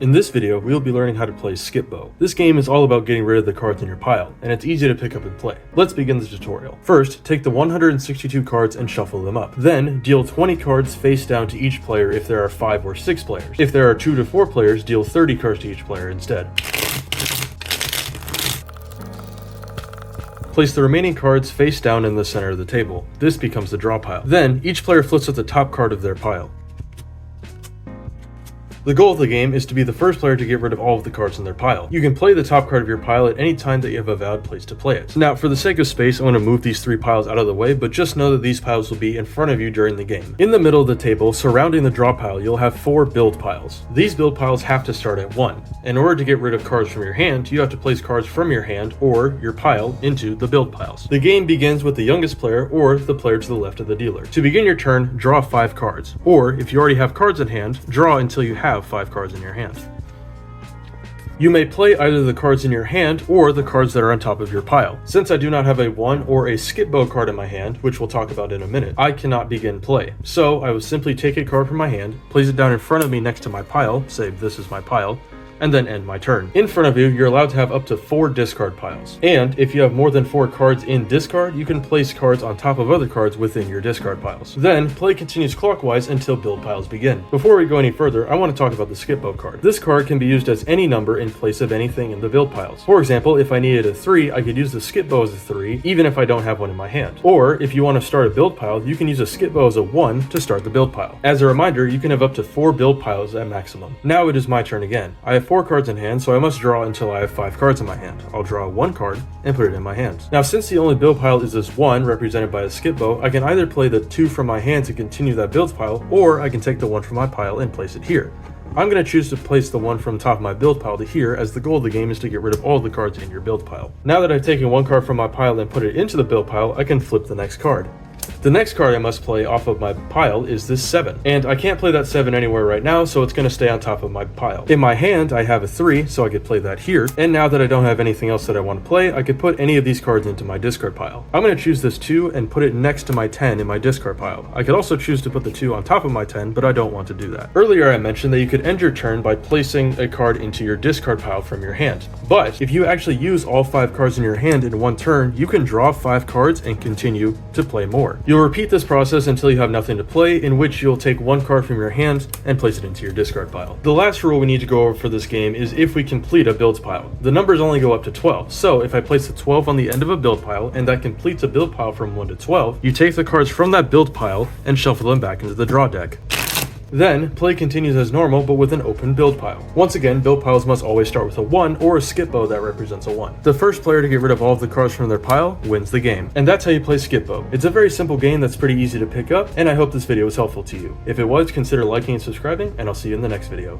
In this video, we'll be learning how to play Skipbo. This game is all about getting rid of the cards in your pile, and it's easy to pick up and play. Let's begin the tutorial. First, take the 162 cards and shuffle them up. Then, deal 20 cards face down to each player if there are 5 or 6 players. If there are 2 to 4 players, deal 30 cards to each player instead. Place the remaining cards face down in the center of the table. This becomes the draw pile. Then, each player flips up the top card of their pile. The goal of the game is to be the first player to get rid of all of the cards in their pile. You can play the top card of your pile at any time that you have a valid place to play it. Now, for the sake of space, I want to move these 3 piles out of the way, but just know that these piles will be in front of you during the game. In the middle of the table, surrounding the draw pile, you'll have 4 build piles. These build piles have to start at 1. In order to get rid of cards from your hand, you have to place cards from your hand or your pile into the build piles. The game begins with the youngest player or the player to the left of the dealer. To begin your turn, draw 5 cards. Or, if you already have cards in hand, draw until you have 5 cards in your hand. You may play either the cards in your hand or the cards that are on top of your pile. Since I do not have a 1 or a Skipbo card in my hand, which we'll talk about in a minute, I cannot begin play. So I will simply take a card from my hand, place it down in front of me next to my pile, say this is my pile, and then end my turn. In front of you, you're allowed to have up to 4 discard piles. And if you have more than 4 cards in discard, you can place cards on top of other cards within your discard piles. Then, play continues clockwise until build piles begin. Before we go any further, I want to talk about the Skipbo card. This card can be used as any number in place of anything in the build piles. For example, if I needed a 3, I could use the Skipbo as a 3, even if I don't have one in my hand. Or, if you want to start a build pile, you can use a Skipbo as a 1 to start the build pile. As a reminder, you can have up to 4 build piles at maximum. Now it is my turn again. I have 4 cards in hand, so I must draw until I have 5 cards in my hand. I'll draw 1 card and put it in my hand. Now, since the only build pile is this 1, represented by a Skipbo, I can either play the 2 from my hand to continue that build pile, or I can take the 1 from my pile and place it here. I'm going to choose to place the 1 from top of my build pile to here, as the goal of the game is to get rid of all the cards in your build pile. Now that I've taken 1 card from my pile and put it into the build pile, I can flip the next card. The next card I must play off of my pile is this 7, and I can't play that 7 anywhere right now, so it's going to stay on top of my pile. In my hand, I have a 3, so I could play that here, and now that I don't have anything else that I want to play, I could put any of these cards into my discard pile. I'm going to choose this 2 and put it next to my 10 in my discard pile. I could also choose to put the 2 on top of my 10, but I don't want to do that. Earlier I mentioned that you could end your turn by placing a card into your discard pile from your hand, but if you actually use all 5 cards in your hand in one turn, you can draw 5 cards and continue to play more. You'll repeat this process until you have nothing to play, in which you'll take 1 card from your hand and place it into your discard pile. The last rule we need to go over for this game is if we complete a build pile. The numbers only go up to 12, so if I place a 12 on the end of a build pile and that completes a build pile from 1 to 12, you take the cards from that build pile and shuffle them back into the draw deck. Then, play continues as normal, but with an open build pile. Once again, build piles must always start with a 1 or a Skipbo that represents a 1. The first player to get rid of all of the cards from their pile wins the game. And that's how you play Skipbo. It's a very simple game that's pretty easy to pick up, and I hope this video was helpful to you. If it was, consider liking and subscribing, and I'll see you in the next video.